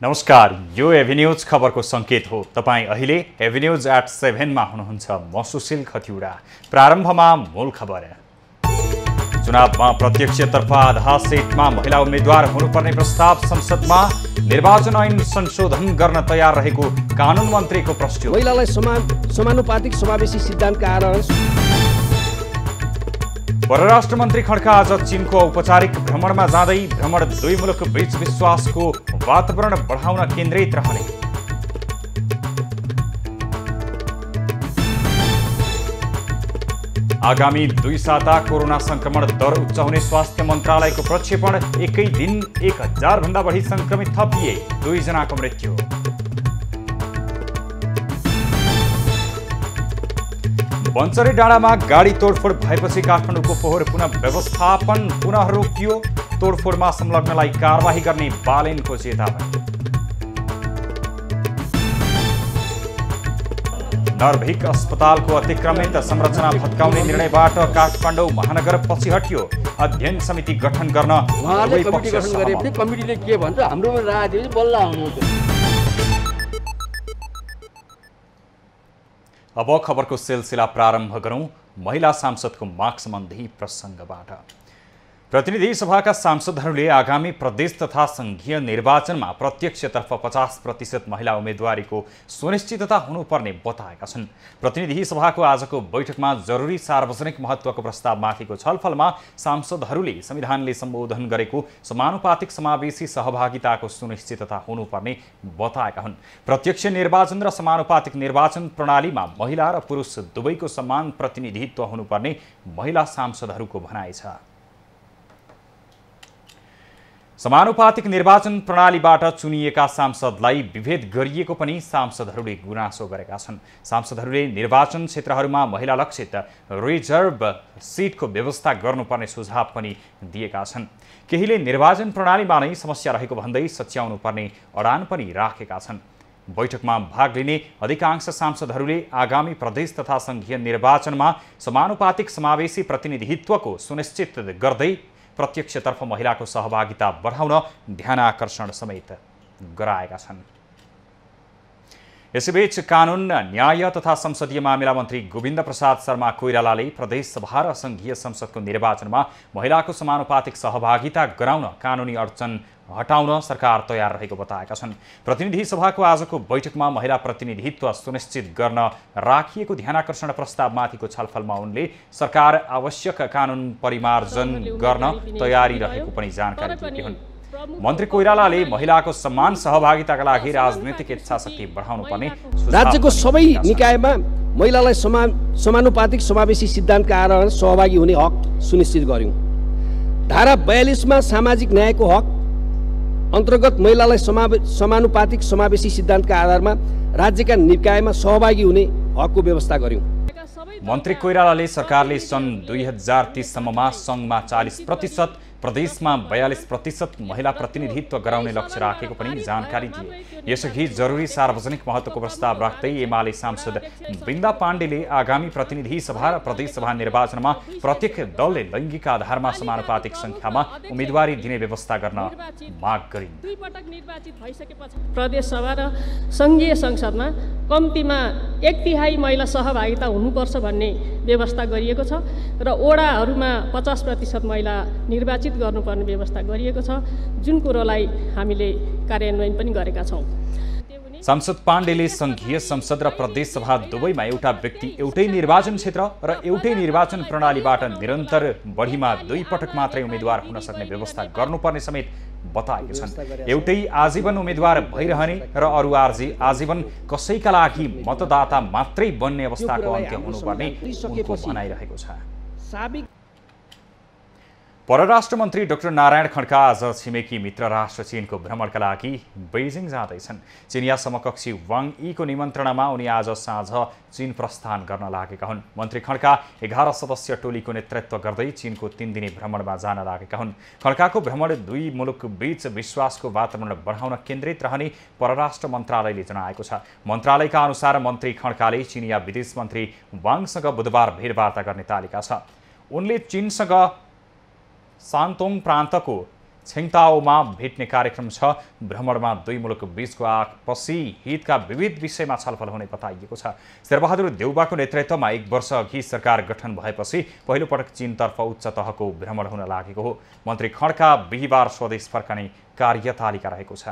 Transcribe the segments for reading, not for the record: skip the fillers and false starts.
नमस्कार, यो एभिन्यूज खबरको संकेत हो। तपाईं अहिले एभिन्यूज एट 7 मा हुनुहुन्छ। म सुशील खतिवडा। प्रारम्भमा मूल खबर। चुनावमा प्रत्यक्षतर्फ आधा सीटमा महिला उम्मेद्वार हुनुपर्ने प्रस्ताव संसदमा। निर्वाचन ऐन संशोधन गर्न तयार रहेको कानुन मन्त्रीको प्रश्न। महिलालाई समानुपातिक समावेशी सिद्धान्तका आधारमा। परराष्ट्र मन्त्री खड्का आज चीनको औपचारिक भ्रमणमा जाँदै भ्रमण दुई मुलुक बीच विश्वासको वातावरण बढाउन केन्द्रित रहने। आगामी 2 साता कोरोना संक्रमण दर उच्च हुने स्वास्थ्य मन्त्रालयको प्रक्षेपण। एकै दिन 1000 भन्दा बढी संक्रमित थपिए, 2 जनाको मृत्यु। बन्चरे डाँडामा गाडी तोडफोड भएपछि काठमाडौँको फोहोर पुनः व्यवस्थापन पुनः रोकियो। तोडफोडमा संलग्नलाई कारबाही गर्ने बालेनको चेतावनी। नर्भिक अस्पतालको अतिक्रमित संरचना भत्काउने निर्णयबाट काठमाडौँ महानगर पछि हट्यो। अध्ययन समिति गठन गर्न कमिटीले के भन्छ हाम्रो राजले बल्ल आउनुहुन्छ। अब खबरको सिलसिला प्रारम्भ गरौं महिला सांसदको माग सम्बन्धी प्रसङ्गबाट। प्रतिनिधि सभाका सांसदहरूले आगामी प्रदेश तथा संघीय निर्वाचनमा प्रत्यक्षतर्फ 50% महिला उम्मेदवारीको सुनिश्चितता हुनुपर्ने बताएका छन्। प्रतिनिधि सभाको आजको बैठकमा जरुरी सार्वजनिक महत्त्वको प्रस्तावमाथिको छलफलमा सांसदहरूले संविधानले सम्बोधन गरेको समानुपातिक समावेशी सहभागिताको सुनिश्चितता हुनुपर्ने बताएका हुन्। प्रत्यक्ष निर्वाचन र समानुपातिक निर्वाचन प्रणालीमा महिला र पुरुष दुवैको समान प्रतिनिधित्व हुनुपर्ने महिला सांसदहरूको भनाइ छ। समानुपातिक निर्वाचन प्रणालीबाट चुनिएका सांसदलाई विभेद गरिएको पनि सांसदहरूले गुनासो गरेका छन्। सांसदहरूले निर्वाचन क्षेत्रहरूमा महिला लक्षित रिजर्भ सिटको व्यवस्था गर्नुपर्ने सुझाव पनि दिएका छन्। केहीले निर्वाचन प्रणालीमा नै समस्या रहेको भन्दै सच्याउनुपर्ने अडान पनि राखेका छन्। बैठकमा भाग लिने अधिकांश सांसदहरूले आगामी प्रदेश तथा संघीय निर्वाचनमा समानुपातिक समावेशी प्रतिनिधित्वको सुनिश्चित गर्दै प्रत्यक्षतर्फ महिलाको सहभागिता बढाउन ध्यानाकर्षण समेत गराएका छन्। यसैबीच कानुन, न्याय तथा संसदीय मामिला मन्त्री गोविन्द प्रसाद शर्मा कोइरालाले प्रदेश सभा र संघीय संसदको निर्वाचनमा महिलाको समानुपातिक सहभागिता गराउन कानुनी अडचन हटाउन सरकार तयार रहेको बताएका छन्। प्रतिनिधि सभाको आजको बैठकमा महिला प्रतिनिधित्व सुनिश्चित गर्न राखिएको ध्यानाकर्षण प्रस्तावमाथिको छलफलमा उनले सरकार आवश्यक कानुन परिमार्जन गर्न तयारी रहेको पनि जानकारी दिएकी हुन्। मन्त्री कोइरालाले महिलाको समान सहभागिताका लागि राजनीतिक इच्छाशक्ति बढाउनु पर्ने राज्यको सबै निकायमा महिलालाई समानुपातिक समावेशी सिद्धान्तका आधारमा सहभागी हुने हक सुनिश्चित गर्यौं। धारा 42 मा सामाजिक न्यायको हक अन्तर्गत महिलालाई समानुपातिक समावेशी सिद्धान्तका आधारमा राज्यका निकायमा सहभागी हुने हकको व्यवस्था गर्यौं। मन्त्री कोइरालाले सरकारले सन् 2030 सम्ममा सङ्घमा 40%, प्रदेशमा 42% महिला प्रतिनिधित्व गराउने लक्ष्य राखेको पनि जानकारी दिए। यसअघि जरुरी सार्वजनिक महत्त्वको प्रस्ताव राख्दै एमाले सांसद बिन्दा पाण्डेले आगामी प्रतिनिधि सभा र प्रदेश सभा निर्वाचनमा प्रत्येक दलले लैङ्गिक आधारमा समानुपातिक संख्यामा उम्मेदवारी दिने व्यवस्था गर्न माग गरिन्। 2 पटक निर्वाचित भइसकेपछि प्रदेश सभा र संघीय संसदमा कम्तीमा 1/3 महिला सहभागिता हुनुपर्छ भन्ने व्यवस्था गरिएको छ र ओडाहरूमा 50% महिला निर्वाचित गर्नुपर्ने व्यवस्था गरिएको छ, जुन कुरोलाई हामीले कार्यान्वयन पनि गरेका छौं। सांसद पाण्डेले संघीय संसद र प्रदेश सभा दुवैमा एउटा व्यक्ति एउटै निर्वाचन क्षेत्र र एउटै निर्वाचन प्रणालीबाट निरन्तर बढीमा 2 पटक मात्रै उम्मेद्वार हुन सक्ने व्यवस्था गर्नुपर्ने समेत बताएका छन्। एउटै आजीवन उम्मेद्वार भइरहने र अरू आजीवन कसैका लागि मतदाता मात्रै बन्ने अवस्थाको अन्त्य हुनुपर्ने उनको भनाइरहेको छ। परराष्ट्र मन्त्री डाक्टर नारायण खड्का आज छिमेकी मित्र राष्ट्र चीनको भ्रमणका लागि बेजिङ जाँदैछन्। चिनिया समकक्षी वाङ यीको निमन्त्रणामा उनी आज साँझ चीन प्रस्थान गर्न लागेका हुन्। मन्त्री खड्का 11 सदस्य टोलीको नेतृत्व गर्दै चीनको 3 दिने भ्रमणमा जान लागेका हुन्। खड्काको भ्रमण दुई मुलुक बीच विश्वासको वातावरण बढाउन केन्द्रित रहने परराष्ट्र मन्त्रालयले जनाएको छ। मन्त्रालयका अनुसार मन्त्री खड्काले चिनिया विदेश मन्त्री वाङसँग बुधबार भेटवार्ता गर्ने तालिका छ। उनले चीनसँग सान्तोङ प्रान्तको छिङताओमा भेट्ने कार्यक्रम छ। भ्रमणमा दुई मुलुक बीचको आपसी हितका विविध विषयमा छलफल हुने बताइएको छ। शेरबहादुर देउबाको नेतृत्वमा 1 वर्ष अघि सरकार गठन भएपछि पहिलोपटक चीनतर्फ उच्च तहको भ्रमण हुन लागेको हो। मन्त्री खड्का बिहिबार स्वदेश फर्कने कार्यतालिका रहेको छ।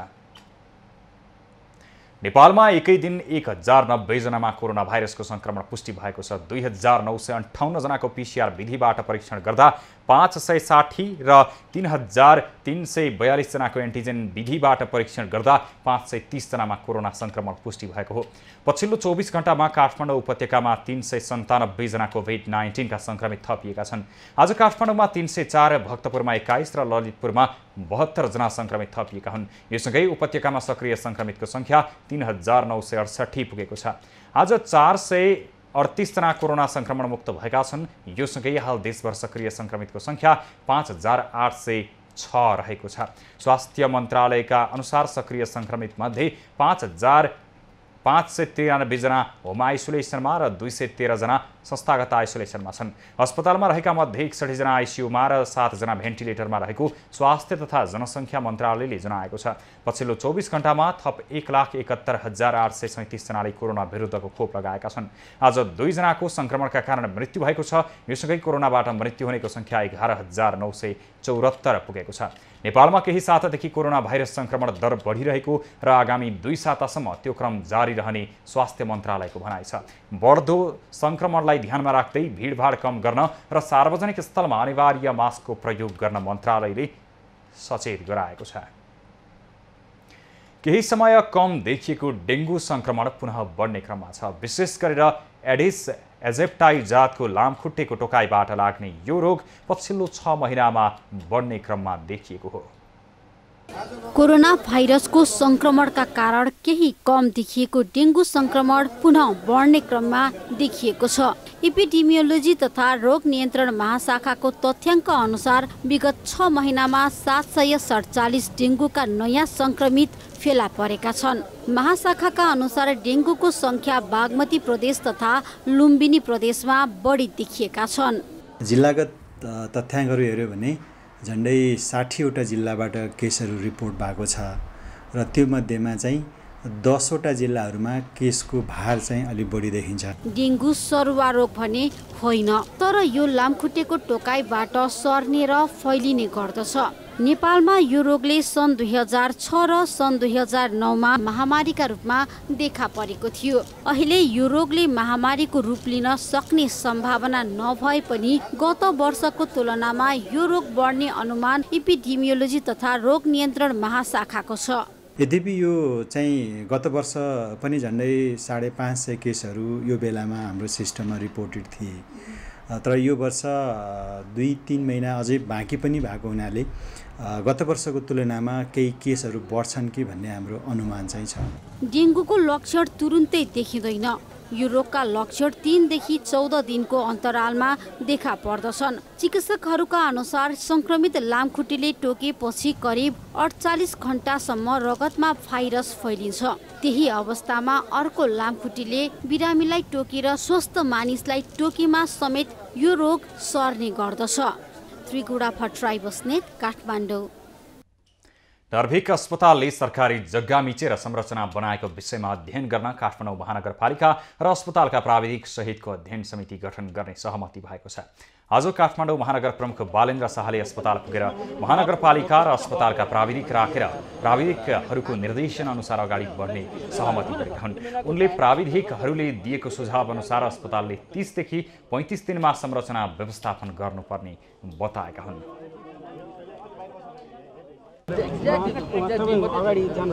नेपालमा एकै दिन 1090 जनामा कोरोना भाइरसको संक्रमण पुष्टि भएको छ। 2958 जनाको PCR विधिबाट परीक्षण गर्दा 560 र 3342 जनाको एन्टिजेन विधिबाट परीक्षण गर्दा 530 जनामा कोरोना संक्रमण पुष्टि भएको हो। पछिल्लो 24 घण्टामा काठमाडौँ उपत्यकामा 397 जना कोभिड-19 का संक्रमित थपिएका छन्। आज काठमाडौँमा 304, भक्तपुरमा 21 र ललितपुरमा 72 जना संक्रमित थपिएका हुन्। यससँगै उपत्यकामा सक्रिय संक्रमितको संख्या 3968 पुगेको छ। आज 438 जना कोरोना संक्रमण मुक्त भएका छन्। यो सँगै हाल देशभर सक्रिय संक्रमितको संख्या 5806 रहेको छ। स्वास्थ्य मन्त्रालयका अनुसार सक्रिय संक्रमित मध्ये 5593 जना होम आइसोलेसनमा र 213 जना संस्थागत आइसोलेसनमा छन्। अस्पतालमा रहेका मध्ये 61 जना आइसियुमा र 7 जना भेन्टिलेटरमा रहेको स्वास्थ्य तथा जनसङ्ख्या मन्त्रालयले जनाएको छ। पछिल्लो 24 घण्टामा थप 1,71,837 जनाले कोरोना विरुद्धको खोप लगाएका छन्। आज 2 जनाको संक्रमणका कारण मृत्यु भएको छ। यससँगै कोरोनाबाट मृत्यु हुनेको संख्या 11,974 पुगेको छ। नेपालमा केही सातादेखि कोरोना भाइरस संक्रमण दर बढिरहेको र आगामी 2 सातासम्म त्यो क्रम जारी रहने स्वास्थ्य मन्त्रालयको भनाइ छ। बढ्दो संक्रमणलाई ध्यानमा राख्दै भीडभाड कम गर्न र सार्वजनिक स्थलमा अनिवार्य मास्कको प्रयोग गर्न मन्त्रालयले सचेत गराएको छ। केही समय कम देखिएको डेङ्गु संक्रमण पुनः बढ्ने क्रममा छ। विशेष गरेर एडिस एजिप्टाई जातको लामखुट्टेको टोकाइबाट लाग्ने यो रोग पछिल्लो 6 महिनामा बढ्ने क्रममा देखिएको हो। कोरोना भाइरसको संक्रमणका कारण केही कम देखिएको डेङ्गु संक्रमण पुनः बढ्ने क्रममा देखिएको छ। एपिडेमियोलोजी तथा रोग नियन्त्रण महाशाखाको तथ्याङ्क अनुसार विगत 6 महिनामा 747 डेङ्गुका नयाँ संक्रमित फेला परेका छन्। महाशाखाका अनुसार डेङ्गुको संख्या बागमती प्रदेश तथा लुम्बिनी प्रदेशमा बढी देखिएका छन्। जिल्लागत तथ्याङ्कहरू हेर्यो भने झन्डै 60 वटा जिल्लाबाट केसहरू रिपोर्ट भएको छ र त्यो मध्येमा चाहिँ 10 वटा जिल्लाहरूमा केसको भार चाहिँ अलि बढी देखिन्छ। डेङ्गु सरुवा रोग भने होइन, तर यो लामखुट्टेको टोकाइबाट सर्ने र फैलिने गर्दछ। नेपालमा यो रोगले सन् 2006 र सन् 2009 मा महामारीका रूपमा देखा परेको थियो। अहिले यो रोगले महामारीको रूप लिन सक्ने सम्भावना नभए पनि गत वर्षको तुलनामा यो रोग बढ्ने अनुमान एपिडेमियोलोजी तथा रोग नियन्त्रण महाशाखाको छ। यद्यपि यो चाहिँ गत वर्ष पनि झन्डै 550 केसहरू यो बेलामा हाम्रो सिस्टममा रिपोर्टेड थिए, तर यो वर्ष 2-3 महिना अझै बाँकी पनि भएको हुनाले गत वर्षको तुलनामा केही केसहरू बढ्छन् कि भन्ने हाम्रो अनुमान चाहिँ छ। डेङ्गुको लक्षण तुरुन्तै देखिँदैन। यो रोगका लक्षण 3 देखि 14 दिनको अन्तरालमा देखा पर्दछन्। चिकित्सकहरूका अनुसार संक्रमित लामखुट्टेले टोकेपछि करिब 48 घण्टासम्म रगतमा भाइरस फैलिन्छ। त्यही अवस्थामा अर्को लामखुट्टेले बिरामीलाई टोकेर स्वस्थ मानिसलाई टोकेमा समेत यो रोग सर्ने गर्दछ। त्रिगुडा भट्टराई बस्नेत, काठमाडौँ। नर्भिक अस्पतालले सरकारी जग्गा मिचेर संरचना बनाएको विषयमा अध्ययन गर्न काठमाडौँ महानगरपालिका र अस्पतालका प्राविधिक सहितको अध्ययन समिति गठन गर्ने सहमति भएको छ। आज काठमाडौँ महानगर प्रमुख बालेन्द्र शाहले अस्पताल पुगेर महानगरपालिका र अस्पतालका प्राविधिक राखेर प्राविधिकहरूको निर्देशन अनुसार अगाडि बढ्ने सहमति गरेका हुन्। उनले प्राविधिकहरूले दिएको सुझाव अनुसार अस्पतालले 30 देखि 35 दिनमा संरचना व्यवस्थापन गर्नुपर्ने बताएका हुन्। अगाडि जान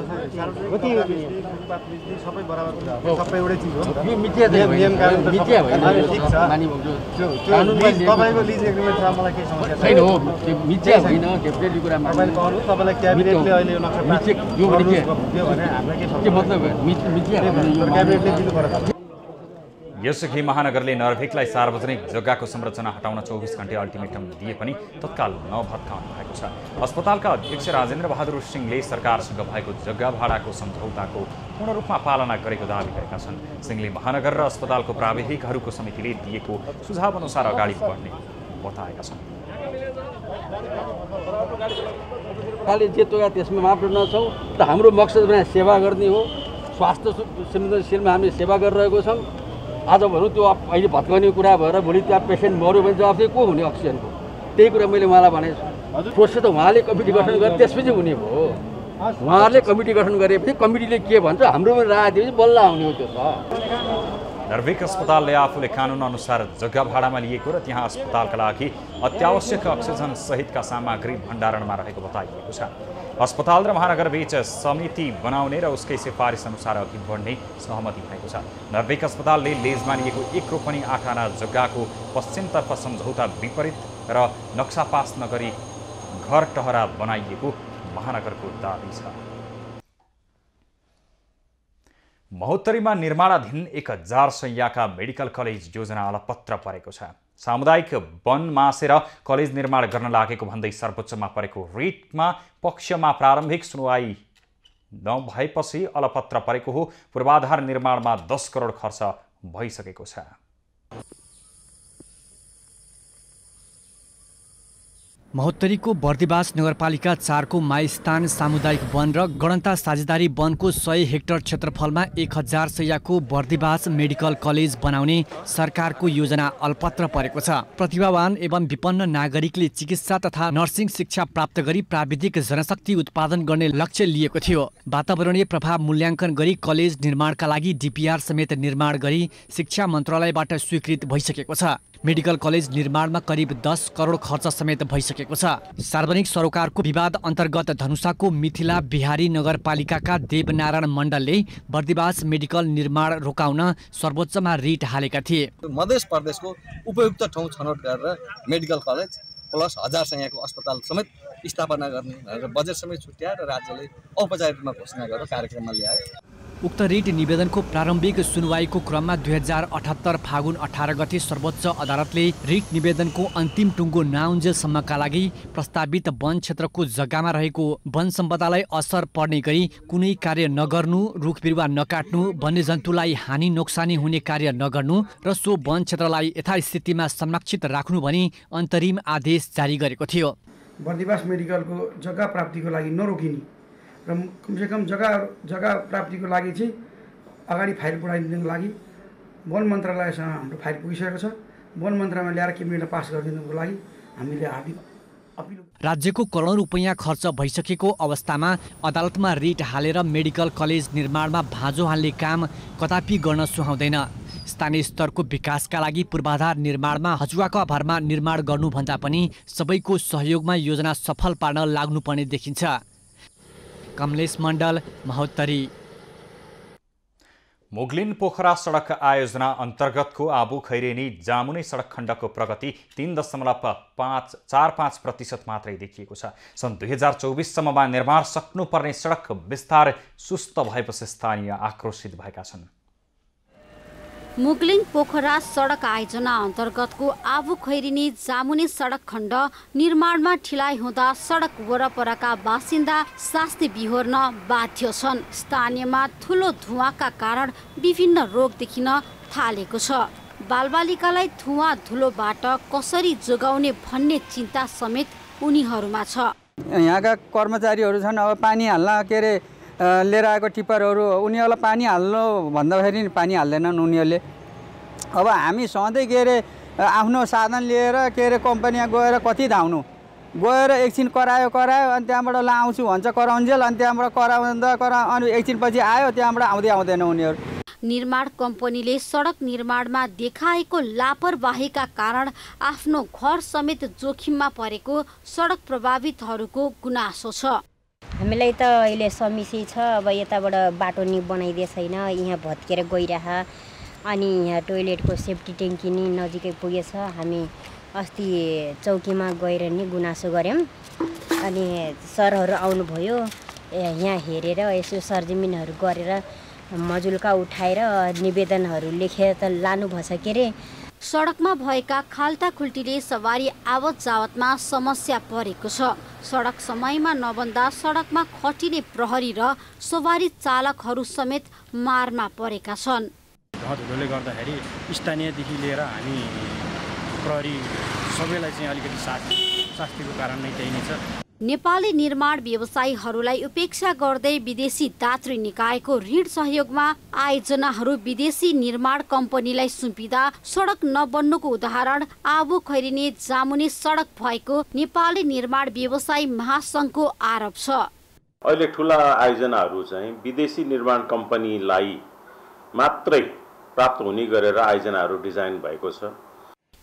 सबै बराबर सबै एउटै चीज हो। यो मिडिया मिडिया होइन, ठीक छ। तपाईको लिज एग्रीमेन्ट छ, मलाई के समस्या छैन। हो त्यो मिडिया होइन, डेफिनेटली कुरा मान्नु। तपाईलाई क्याबिनेटले अहिले यो नक्सा यो भने हामीलाई के समस्या के मतलब मिडिया यो क्याबिनेटले दिनु पर्छ। यसअघि महानगरले नर्भिकलाई सार्वजनिक जग्गाको संरचना हटाउन 24 घण्टे अल्टिमेटम दिए पनि तत्काल नभत्काउनु भएको छ। अस्पतालका अध्यक्ष राजेन्द्र बहादुर सिंहले सरकारसँग भएको जग्गा भाडाको सम्झौताको पूर्ण रूपमा पालना गरेको दावी गरेका छन्। सिंहले महानगर र अस्पतालको प्राविधिकहरूको समितिले दिएको सुझाव अनुसार अगाडि बढ्ने बताएका छन्। सरकारले जे तोका त्यसमा मापदण्ड छौँ र हाम्रो मकसद भने सेवा गर्ने हो। स्वास्थ्य संवेदनशीलमा हामीले सेवा गरिरहेको छौँ। आज भनौँ त्यो अहिले भत्काउने कुरा भएर भोलि त्यहाँ पेसेन्ट मऱ्यो भने जवाफ चाहिँ को हुने अक्सिजनको? त्यही कुरा मैले उहाँलाई भनेको छु। प्रोसेस त उहाँले कमिटी गठन गरे त्यसपछि हुने भयो। उहाँहरूले कमिटी गठन गरेपछि कमिटीले के भन्छ हाम्रोमा राय दिएपछि बल्ल आउने हो त्यो त। नर्भिक अस्पतालले आफूले कानुन अनुसार जग्गा भाडामा लिएको र त्यहाँ अस्पतालका लागि अत्यावश्यक अक्सिजन सहितका सामग्री भण्डारणमा रहेको बताइएको छ। अस्पताल र महानगरबीच समिति बनाउने र उसकै सिफारिस अनुसार अघि बढ्ने सहमति भएको छ। नर्भिक अस्पतालले लिजमा लिएको 1 रोपनी 8 आना जग्गाको पश्चिमतर्फ सम्झौता विपरीत र नक्सा पास नगरी घर टहरा बनाइएको महानगरको दाबी छ। महोत्तरीमा निर्माणाधीन 1000 शय्याका मेडिकल कलेज योजना अलपत्र परेको छ। सामुदायिक वन मासेर कलेज निर्माण गर्न लागेको भन्दै सर्वोच्चमा परेको रिटमा पक्षमा प्रारम्भिक सुनवाई नभएपछि अलपत्र परेको हो। पूर्वाधार निर्माणमा 10 करोड खर्च भइसकेको छ। महोत्तरीको बर्दिवास नगरपालिका 4 को माइस्थान सामुदायिक वन र गणता साझेदारी वनको 100 हेक्टर क्षेत्रफलमा 1000 शय्याको बर्दिवास मेडिकल कलेज बनाउने सरकारको योजना अलपत्र परेको छ। प्रतिभावान एवं विपन्न नागरिकले चिकित्सा तथा नर्सिङ शिक्षा प्राप्त गरी प्राविधिक जनशक्ति उत्पादन गर्ने लक्ष्य लिएको थियो। वातावरणीय प्रभाव मूल्याङ्कन गरी कलेज निर्माणका लागि डीपीआर समेत निर्माण गरी शिक्षा मन्त्रालयबाट स्वीकृत भइसकेको छ। मेडिकल कलेज निर्माणमा करिब 10 करोड खर्च समेत भइसकेको छ। सार्वजनिक सरोकारको विवाद अन्तर्गत धनुषाको मिथिला बिहारी नगरपालिकाका देवनारायण मण्डलले बर्दिवास मेडिकल निर्माण रोकाउन सर्वोच्चमा रिट हालेका थिए। मध्य प्रदेशको उपयुक्त ठाउँ छनौट गरेर मेडिकल कलेज प्लस 1000 शय्याको अस्पताल समेत स्थापना गर्ने भनेर बजेट समेत छुट्याएर राज्यले औपचारिक रूपमा घोषणा गरेर कार्यक्रममा ल्यायो। उक्त रिट निवेदनको प्रारम्भिक सुनवाईको क्रममा 2078 फागुन 18 गते सर्वोच्च अदालतले रिट निवेदनको अन्तिम टुङ्गो नआउन्जेलसम्मका लागि प्रस्तावित वन क्षेत्रको जग्गामा रहेको वन सम्पदालाई असर पर्ने गरी कुनै कार्य नगर्नु, रुख बिरुवा नकाट्नु, वन्यजन्तुलाई हानि नोक्सानी हुने कार्य नगर्नु र सो वन क्षेत्रलाई यथास्थितिमा संरक्षित राख्नु भनी अन्तरिम आदेश जारी गरेको थियो। बर्दिवास मेडिकलको जग्गा प्राप्तिको लागि नरोकिने र कमसेकम जग्गा प्राप्तिको लागि चाहिँ अगाडि फाइल पठाइदिनुको लागि वन मन्त्रालयसँग हाम्रो फाइल पुगिसकेको छ। वन मन्त्रालयमा ल्याएर क्याबिनेटमा पास गरिदिनुको लागि हामीले हार्दिक अपिल। राज्यको करोडौं रुपैयाँ खर्च भइसकेको अवस्थामा अदालतमा रिट हालेर मेडिकल कलेज निर्माणमा भाँजो हाल्ने काम कदापि गर्न सुहाउँदैन। स्थानीय स्तरको विकासका लागि पूर्वाधार निर्माणमा हचुवाको आधारमा निर्माण गर्नुभन्दा पनि सबैको सहयोगमा योजना सफल पार्न लाग्नुपर्ने देखिन्छ। कमलेश मण्डल, महोत्तरी। मुगलिन पोखरा सडक आयोजना अन्तर्गतको आबु खैरेनी जामुने सडक खण्डको प्रगति 3.45% मात्रै देखिएको छ। सन् 2024 सम्ममा निर्माण सक्नुपर्ने सडक विस्तार सुस्त भएपछि स्थानीय आक्रोशित भएका छन्। मुगलिन पोखरा सडक आयोजना अन्तर्गतको आबु खैरेनी जामुने सडक खण्ड निर्माणमा ढिलाइ हुँदा सडक वरपरका बासिन्दा शास्ति बिहोर्न बाध्य छन्। स्थानीयमा ठुलो धुवाका कारण विभिन्न रोग देखिन थालेको छ। बालबालिकालाई धुवा धुलोबाट कसरी जोगाउने भन्ने चिन्ता समेत उनीहरूमा छ। यहाँका कर्मचारीहरू छन्, अब पानी हाल्न के अरे लिएर आएको टिप्परहरू उनीहरूलाई पानी हाल्नु भन्दाखेरि पानी हाल्दैनन् उनीहरूले। अब हामी सधैँ के अरे आफ्नो साधन लिएर के अरे कम्पनीमा गएर कति धाउनु, गएर एकछिन करायो अनि त्यहाँबाट ल आउँछु भन्छ कराउन्जेल, अनि त्यहाँबाट कराउँदा अनि एकछिनपछि आयो, त्यहाँबाट आउँदैन उनीहरू। निर्माण कम्पनीले सडक निर्माणमा देखाएको लापरवाहीका कारण आफ्नो घर समेत जोखिममा परेको सडक प्रभावितहरूको गुनासो छ। हामीलाई त अहिले समस्या छ। अब यताबाट बाटो नि बनाइदिए छैन, यहाँ भत्केर गइरह, अनि यहाँ टोइलेटको सेफ्टी ट्याङ्की नि नजिकै पुगेछ। हामी अस्ति चौकीमा गएर नि गुनासो गऱ्यौँ, अनि सरहरू आउनुभयो, यहाँ हेरेर यसो सरजमिनहरू गरेर मजुल्का उठाएर निवेदनहरू लेखेर त लानुभएछ के अरे। सडकमा भएका खाल्टाखुल्टीले सवारी आवत जावतमा समस्या परेको छ। सडक समयमा नबन्दा सडकमा खटिने प्रहरी र सवारी चालकहरू समेत मारमा परेका छन्। धुलोले गर्दाखेरि स्थानीयदेखि लिएर हामी प्रहरी सबैलाई चाहिँ अलिकति शास्तिको कारण नै त्यही नै छ। नेपाली निर्माण व्यवसायीहरूलाई उपेक्षा गर्दै विदेशी दात्री निकायको ऋण सहयोगमा आयोजनाहरू विदेशी निर्माण कम्पनीलाई सुम्पिँदा सडक नबन्नुको उदाहरण आबु खैरिने जामुने सडक भएको नेपाली निर्माण व्यवसायी महासङ्घको आरोप छ। अहिले ठुला आयोजनाहरू चाहिँ विदेशी निर्माण कम्पनीलाई मात्रै प्राप्त हुने गरेर आयोजनाहरू डिजाइन भएको छ।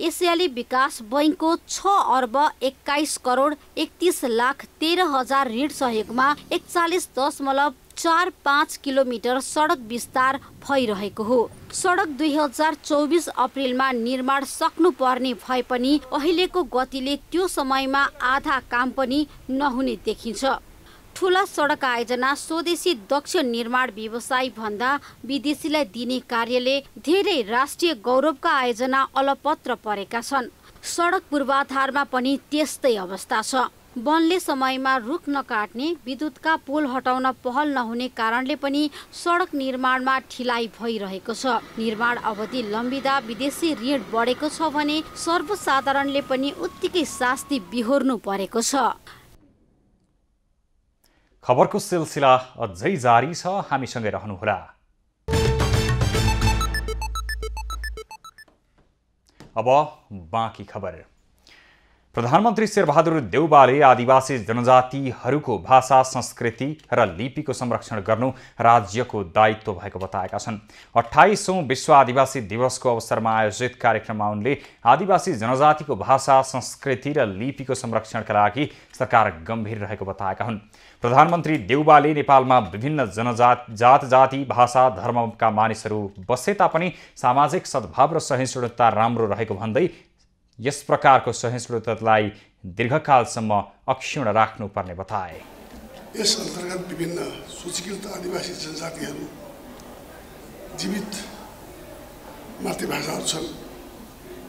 एसियाली विकास बैङ्कको 6 अर्ब 21 करोड 31 लाख 13 हजार ऋण सहयोगमा 41.45 किलोमिटर सडक विस्तार भइरहेको हो। सडक 2024 अप्रिलमा निर्माण सक्नुपर्ने भए पनि अहिलेको गतिले त्यो समयमा आधा काम पनि नहुने देखिन्छ। ठुला सडक आयोजना स्वदेशी दक्ष निर्माण व्यवसायी भन्दा विदेशीलाई दिने कार्यले धेरै राष्ट्रिय गौरवका आयोजना अलपत्र परेका छन्। सडक पूर्वाधारमा पनि त्यस्तै अवस्था छ। वनले समयमा रुख नकाट्ने, विद्युतका पोल हटाउन पहल नहुने कारणले पनि सडक निर्माणमा ढिलाइ भइरहेको छ। निर्माण अवधि लम्बिँदा विदेशी ऋण बढेको छ भने सर्वसाधारणले पनि उत्तिकै शास्ति बिहोर्नु परेको छ। खबरको सिलसिला अझै जारी छ, हामीसँगै रहनुहोला। अब बाँकी खबर। प्रधानमन्त्री शेरबहादुर देउबाले आदिवासी जनजातिहरूको भाषा, संस्कृति र लिपिको संरक्षण गर्नु राज्यको दायित्व भएको बताएका छन्। 28औं विश्व आदिवासी दिवसको अवसरमा आयोजित कार्यक्रममा उनले आदिवासी जनजातिको भाषा, संस्कृति र लिपिको संरक्षणका लागि सरकार गम्भीर रहेको बताएका हुन्। प्रधानमन्त्री देउबाले नेपालमा विभिन्न जात जाति, भाषा, धर्मका मानिसहरू बसे तापनि सामाजिक सद्भाव र सहिष्णुता राम्रो रहेको भन्दै यस प्रकारको सहिष्णुतालाई दीर्घकालसम्म अक्षुण्ण राख्नुपर्ने बताए। यस अन्तर्गत विभिन्न सूचीकृत आदिवासी जनजातिहरू जीवित मातृभाषाहरू छन्।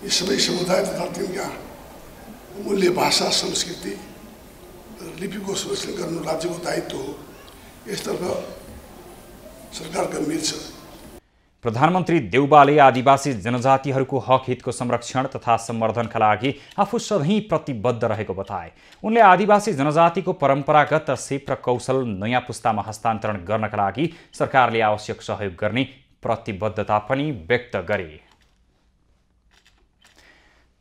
यी सबै समुदाय तथा तिनका मूल्य भाषा, संस्कृति र लिपिको संरक्षण गर्नु राज्यको दायित्व हो। यसतर्फ सरकार गम्भीर छ। प्रधानमन्त्री देउबाले आदिवासी जनजातिहरूको हक हितको संरक्षण तथा सम्वर्धनका लागि आफू सधैँ प्रतिबद्ध रहेको बताए। उनले आदिवासी जनजातिको परम्परागत सिप र कौशल नयाँ पुस्तामा हस्तान्तरण गर्नका लागि सरकारले आवश्यक सहयोग गर्ने प्रतिबद्धता पनि व्यक्त गरे।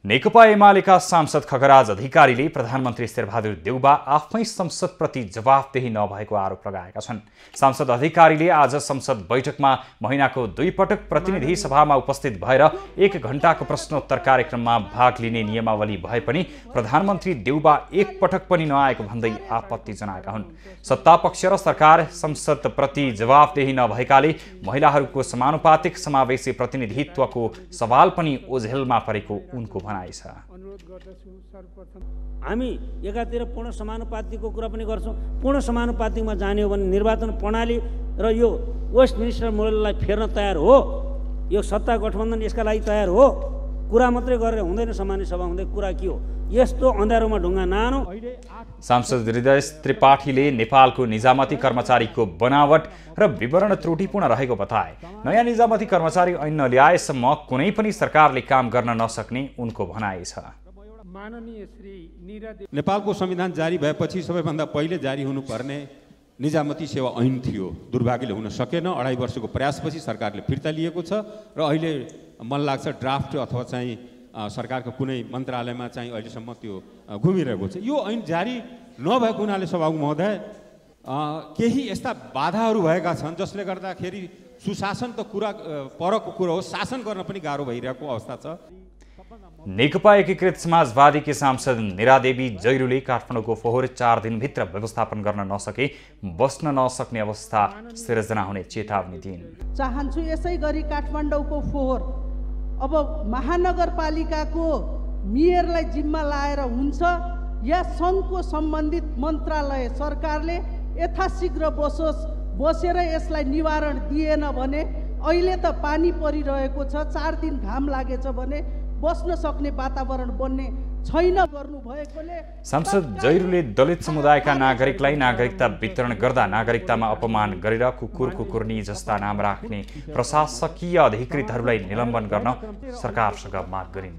नेकपा एमालेका सांसद खगराज अधिकारीले प्रधानमन्त्री शेरबहादुर देउबा आफै संसदप्रति जवाफदेही नभएको आरोप लगाएका छन्। सांसद अधिकारीले आज संसद बैठकमा महिनाको 2 पटक प्रतिनिधि सभामा उपस्थित भएर 1 घण्टाको प्रश्नोत्तर कार्यक्रममा भाग लिने नियमावली भए पनि प्रधानमन्त्री देउबा 1 पटक पनि नआएको भन्दै आपत्ति जनाएका हुन्। सत्तापक्ष र सरकार संसदप्रति जवाफदेही नभएकाले महिलाहरूको समानुपातिक समावेशी प्रतिनिधित्वको सवाल पनि ओझेलमा परेको उनको हामी एकातिर पूर्ण समानुपातिकको कुरा पनि गर्छौँ। पूर्ण समानुपातिकमा जाने हो भने निर्वाचन प्रणाली र यो वेस्ट मिनिस्टर मोडललाई फेर्न तयार हो। यो सत्ता गठबन्धन यसका लागि तयार हो। कुरा मात्रै गरेर हुँदैन। सामान्य सभा हुँदै कुरा के हो? यस्तो अँध्यारोमा ढुङ्गा नानो। सांसद हृदय त्रिपाठीले नेपालको निजामती कर्मचारीको बनावट र विवरण त्रुटिपूर्ण रहेको बताए। नयाँ निजामती कर्मचारी ऐन नल्याएसम्म कुनै पनि सरकारले काम गर्न नसक्ने उनको भनाइ छ। नेपालको संविधान जारी भएपछि सबैभन्दा पहिले जारी हुनुपर्ने निजामती सेवा ऐन थियो। दुर्भाग्यले हुन सकेन। 2.5 वर्षको प्रयासपछि सरकारले फिर्ता लिएको छ र अहिले मन लाग्छ ड्राफ्ट अथवा चाहिँ सरकारको कुनै मन्त्रालयमा चाहिँ अहिलेसम्म त्यो घुमिरहेको छ। यो ऐन जारी नभएको हुनाले सभामुख महोदय केही यस्ता बाधाहरू भएका छन् जसले गर्दाखेरि सुशासन त कुरा परको कुरा हो, शासन गर्न पनि गाह्रो भइरहेको अवस्था छ। नेकपा एकीकृत समाजवादीकी सांसद निरादेवी जैरूले काठमाडौँको फोहोर 4 दिनभित्र व्यवस्थापन गर्न नसके बस्न नसक्ने अवस्था सिर्जना हुने चेतावनी दिइन्। चाहन्छु यसै गरी काठमाडौँको फोहोर अब महानगरपालिकाको मेयरलाई जिम्मा लाएर हुन्छ या सङ्घको सम्बन्धित मन्त्रालय सरकारले यथाशीघ्र बसेर यसलाई निवारण दिएन भने अहिले त पानी परिरहेको छ, 4 दिन घाम लागेछ भने बस्न सक्ने वातावरण बन्ने छैन गर्नु भएकोले सांसद जैरूले दलित समुदायका नागरिकलाई नागरिकता वितरण गर्दा नागरिकतामा अपमान गरेर कुकुर्नी जस्ता नाम राख्ने प्रशासकीय अधिकृतहरूलाई निलम्बन गर्न सरकारसँग माग गरिन्।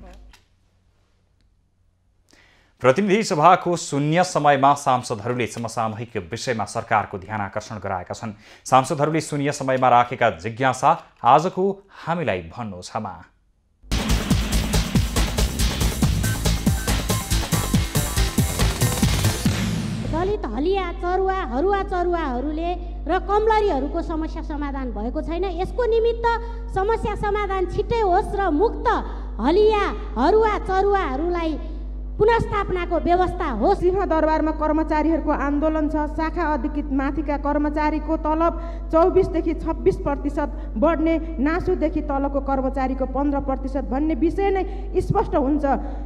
प्रतिनिधि सभाको शून्य समयमा सांसदहरूले समसामयिक विषयमा सरकारको ध्यान आकर्षण गराएका छन्। सांसदहरूले शून्य समयमा राखेका जिज्ञासा आजको हामीलाई भन्नु छमा। दलित हलिया चरुवा हरुवा चरुवाहरूले र कमलरीहरूको समस्या समाधान भएको छैन। यसको निमित्त समस्या समाधान छिट्टै होस् र मुक्त हलिया हरुवा चरुवाहरूलाई पुनर्स्थापनाको व्यवस्था होस्। सिंहदरबारमा कर्मचारीहरूको आन्दोलन छ। शाखा अधिकृत माथिका कर्मचारीको तलब 24 देखि 26% बढ्ने, नासुदेखि तलको कर्मचारीको 15% भन्ने विषय नै स्पष्ट हुन्छ।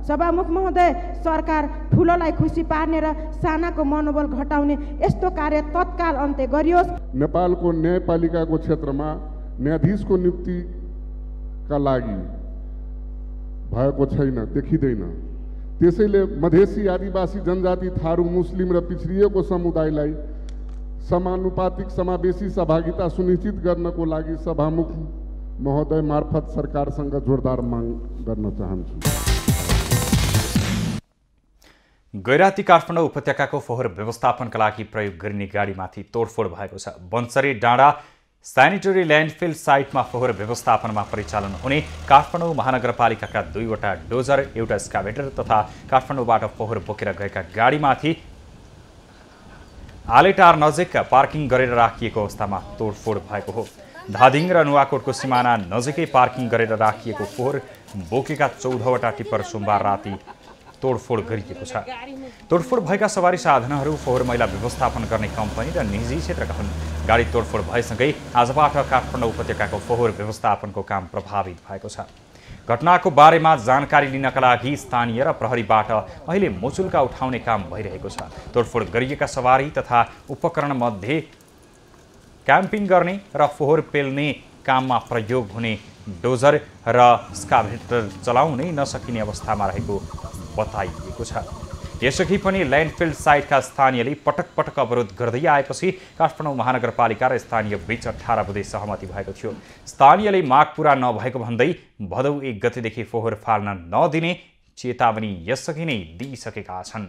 सभामुख महोदय, सरकार ठुलोलाई खुसी पार्ने र सानाको मनोबल घटाउने यस्तो कार्य तत्काल अन्त्य गरियोस्। नेपालको न्यायपालिकाको क्षेत्रमा न्यायाधीशको नियुक्तिका लागि भएको छैन, देखिँदैन। त्यसैले मधेसी, आदिवासी, जनजाति, थारू, मुस्लिम र पिछडिएको समुदायलाई समानुपातिक समावेशी सहभागिता सुनिश्चित गर्नको लागि सभामुख महोदय मार्फत सरकारसँग जोरदार माग गर्न चाहन्छु। गैराती काठमाडौँ उपत्यकाको फोहोर व्यवस्थापनका लागि प्रयोग गरिने गाडीमाथि तोडफोड भएको छ। बन्सरी डाँडा स्यानिटरी ल्यान्डफिल साइटमा फोहोर व्यवस्थापनमा परिचालन हुने काठमाडौँ महानगरपालिकाका 2वटा डोजर, एउटा स्काभेटर तथा काठमाडौँबाट फोहोर बोकेर गएका गाडीमाथि आलेटार नजिक पार्किङ गरेर राखिएको अवस्थामा तोडफोड भएको हो। धादिङ र नुवाकोटको सिमाना नजिकै पार्किङ गरेर राखिएको फोहोर बोकेका 14वटा टिप्पर सोमबार राति तोडफोड गरिएको छ। तोडफोड भएका सवारी साधनहरू फोहोर मैला व्यवस्थापन गर्ने कम्पनी र निजी क्षेत्रका हुन्। गाडी तोडफोड भएसँगै आजबाट काठमाडौँ उपत्यकाको फोहोर व्यवस्थापनको काम प्रभावित भएको छ। घटनाको बारेमा जानकारी लिनका लागि स्थानीय र प्रहरीबाट अहिले मुचुल्का उठाउने काम भइरहेको छ। तोडफोड गरिएका सवारी तथा उपकरणमध्ये क्याम्पिङ गर्ने र फोहोर पेल्ने काममा प्रयोग हुने डोजर र स्काभेटर चलाउनै नसकिने अवस्थामा रहेको बताइएको छ। यसअघि पनि ल्यान्डफिल साइटका स्थानीयले पटक पटक अवरोध गर्दै आएपछि काठमाडौँ महानगरपालिका र स्थानीय बीच 18 बुँदे सहमति भएको थियो। स्थानीयले माग पूरा नभएको भन्दै भदौ 1 गतेदेखि फोहोर फाल्न नदिने चेतावनी यसअघि नै दिइसकेका छन्।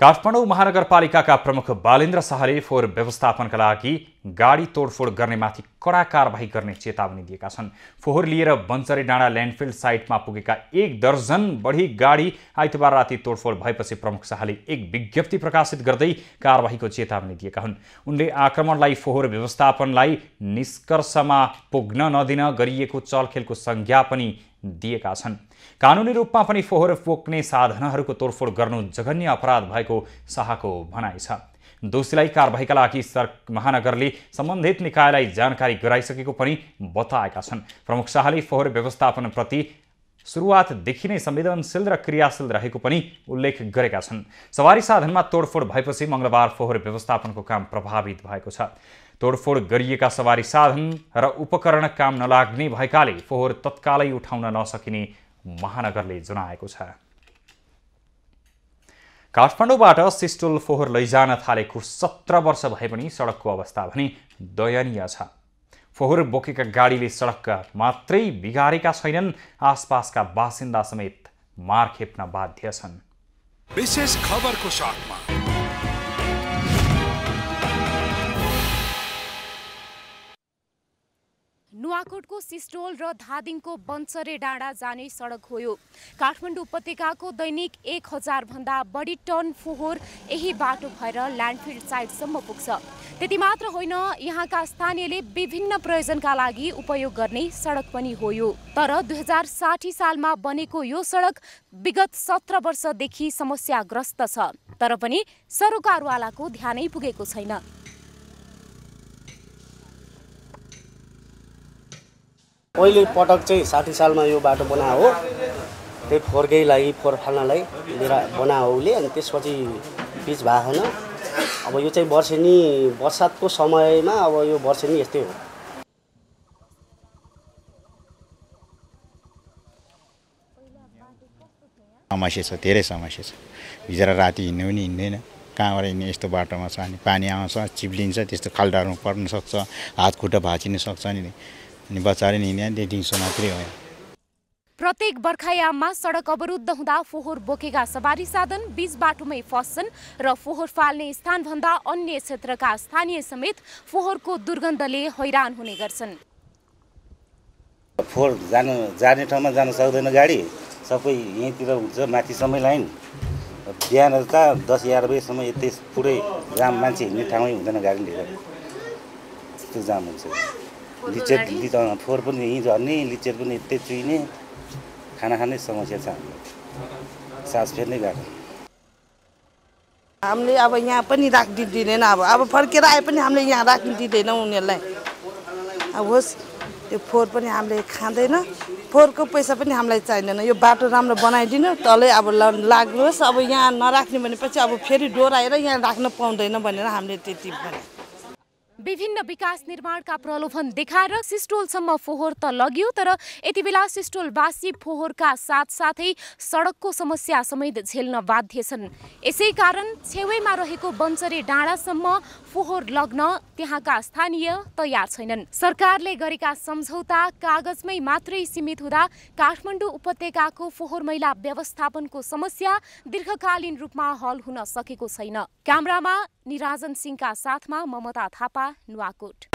काठमाडौँ महानगरपालिकाका प्रमुख बालेन्द्र शाहले फोहोर व्यवस्थापनका लागि गाडी तोडफोड गर्नेमाथि कडा कारबाही गर्ने चेतावनी दिएका छन्। फोहोर लिएर बन्चरे डाँडा ल्यान्डफिल साइटमा पुगेका 1 दर्जन बढी गाडी आइतबार राति तोडफोड भएपछि प्रमुख शाहले एक विज्ञप्ति प्रकाशित गर्दै कारबाहीको चेतावनी दिएका हुन्। उनले आक्रमणलाई फोहोर व्यवस्थापनलाई निष्कर्षमा पुग्न नदिन गरिएको चलखेलको संज्ञा पनि दिएका छन्। कानुनी रूपमा पनि फोहोर बोक्ने साधनहरूको तोडफोड गर्नु जघन्य अपराध भएको शाहको भनाइ छ। दोषीलाई कारबाहीका लागि महानगरले सम्बन्धित निकायलाई जानकारी गराइसकेको पनि बताएका छन्। प्रमुख शाहले फोहोर व्यवस्थापनप्रति सुरुवातदेखि नै संवेदनशील र क्रियाशील रहेको पनि उल्लेख गरेका छन्। सवारी साधनमा तोडफोड भएपछि मंगलबार फोहोर व्यवस्थापनको काम प्रभावित भएको छ। तोडफोड गरिएका सवारी साधन र उपकरण काम नलाग्ने भएकाले फोहोर तत्कालै उठाउन नसकिने महानगरले जनाएको छ। काठमाडौँबाट सिस्टोल फोहोर लैजान थालेको 17 वर्ष भए पनि सडकको अवस्था भने दयनीय छ। फोहोर बोकेका गाडीले सडक मात्रै बिगारेका छैनन्, आसपासका बासिन्दा समेत मार खेप्न बाध्य छन्। विशेष खबरको साथमा नुवाकोटको सिस्टोल र धादिङको बन्चरे डाँडा जाने सडक हो यो। काठमाडौँ उपत्यकाको दैनिक 1000 भन्दा बढी टन फोहोर यही बाटो भएर ल्यान्डफिल साइटसम्म पुग्छ। त्यति मात्र होइन, यहाँका स्थानीयले विभिन्न प्रयोजनका लागि उपयोग गर्ने सडक पनि हो यो। तर 2060 सालमा बनेको यो सडक विगत 17 वर्षदेखि समस्याग्रस्त छ। तर पनि सरोकारवालाको ध्यानै पुगेको छैन। पहिले पटक चाहिँ 60 सालमा यो बाटो बनायो हो, त्यही फोहोरकै लागि फोहोर फाल्नलाई लिएर बनायो उसले। अनि त्यसपछि पिच भएको छैन। अब यो चाहिँ वर्षेनी बर्सातको समयमा अब यो वर्षेनी यस्तै हो। समस्या छ, धेरै समस्या छ। भिजेर राति हिँड्नु पनि हिँड्दैन, कहाँबाट हिँड्ने यस्तो बाटोमा छ। अनि पानी आउँछ, चिप्लिन्छ, त्यस्तो खाल्डारमा पर्न सक्छ, हात खुट्टा भाँचिन सक्छ। अनि बच्चाले हिँड्ने त्यही दिउँसो मात्रै हो। प्रत्येक बर्खायाममा सडक अवरुद्ध हुँदा फोहोर बोकेका सवारी साधन बीच बाटोमै फस्छन् र फोहोर फाल्ने स्थानभन्दा अन्य क्षेत्रका स्थानीय समेत फोहोरको दुर्गन्धले हैरान हुने गर्छन्। फोहोर जाने ठाउँमा जान सक्दैन गाडी, सबै यहीँतिर हुन्छ, माथिसम्मै लाइन। बिहान त 10-11 बजेसम्म यतै पुरै जाम, मान्छे हिँड्ने ठाउँमै हुँदैन गाडी लिएर, त्यस्तो जाम हुन्छ। लिचेर फोहोर पनि यहीँ झर्ने, लिचेर पनि यतै चुइने, खाना खाने समस्या छ हामीलाई, सास फेर्नै गाह्रो। हामीले अब यहाँ पनि राख्न दिँदैन, अब फर्केर आए पनि हामीले यहाँ राख्न दिँदैन उनीहरूलाई। अब होस् त्यो फोहोर पनि हामीले खाँदैन, फोहोरको पैसा पनि हामीलाई चाहिँदैन। यो बाटो राम्रो बनाइदिनु, तलै अब लाग्नुहोस्। अब यहाँ नराख्ने भनेपछि अब फेरि डोराएर यहाँ राख्न पाउँदैन भनेर हामीले त्यति भने। विभिन्न विकास निर्माणका प्रलोभन देखाएर सिस्टोलसम्म फोहोर त लग्यो, तर यति बेला सिस्टोलवासी फोहोरका साथसाथै सडकको समस्या समेत झेल्न बाध्य छन्। यसै कारण छेउैमा रहेको बन्चरे डाँडासम्म फोहोर लग्न त्यहाँका स्थानीय तयार छैनन्। सरकारले गरेका सम्झौता कागजमै मात्रै सीमित हुँदा काठमाडौँ उपत्यकाको फोहोर मैला व्यवस्थापनको समस्या दीर्घकालीन रूपमा हल हुन सकेको छैन। क्यामेरामा निराजन सिंहका साथमा ममता थापा, नुवाकोट।